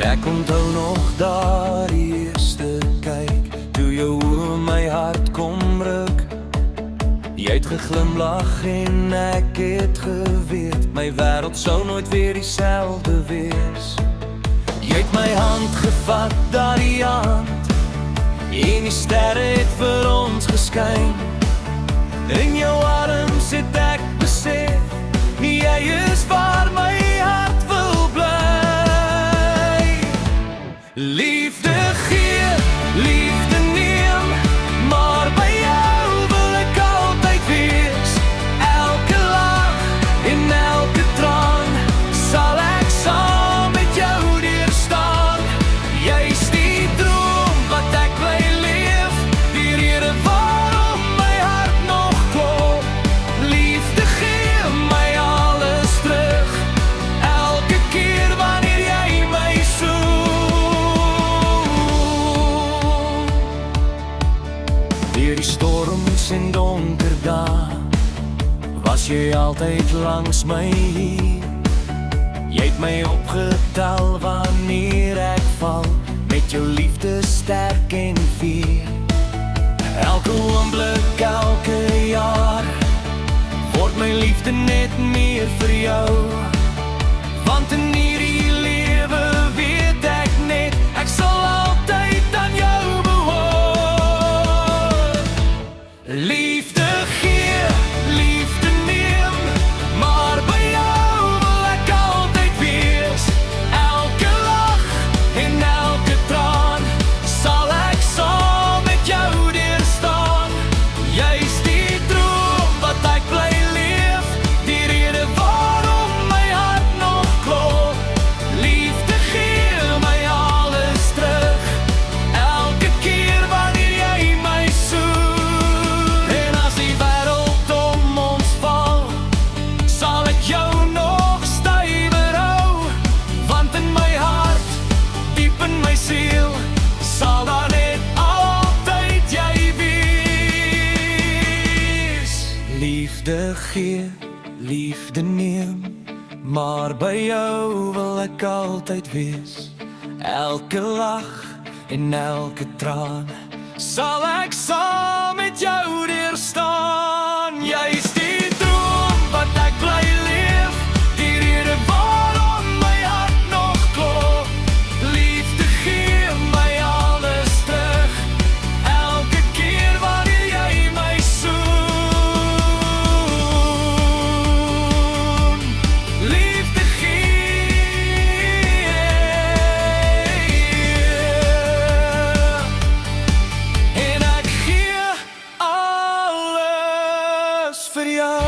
Ek onthou nog daardie eerste kyk, toe jou oë my hart kom ruk. Jy het geglimlag en ek het geweet, my wêreld sou nooit weer dieselfde wees. Jy het my hand gevat, daardie hand, en die sterre het vir ons geskyn. In jou arms het ek besef, jy is waar my hart wil bly. Liefde gee, liefde neem, maar by jou wil ek altyd wees. Elke lach en elke traan sal ek saam met jou deurstaan. Jy's die droom wat ek bly leef, die rede waarom my hart nog klop. Liefde gee my alles terug, elke keer wanneer jy my soek. Deur die storms en donker dae was jy altyd langs my hier. Jy het my opgetel wanneer ek val, met jou liefde sterk en fier. Elke oomblik, elke jaar, word my liefde net meer vir jou. Want in hierdie lewe weet ek net, ek sal altyd aan jou behoor. Liefde gee, liefde neem, maar by jou wil ek altyd wees. Elke lach en elke traan sal ek saam met jou deurstaan. Jy's die droom wat ek bly leef, die rede waarom my hart nog klop. Liefde gee my alles terug, elke keer wanneer jy my soek. En as die wêreld om ons val, sal ek jou nog stywer hou. Want in my hart, diep in my siel, sal daar net altyd jy wees. Liefde gee, liefde neem, maar by jou wil ek altyd wees. Elke lach en elke traan sal ek saam met jou deurstaan. Jy's die droom wat ek bly leef, die rede waarom my hart nog klop. Liefde gee my alles terug, elke keer wanneer jy my soen. Liefde gee, en ek gee alles vir jou.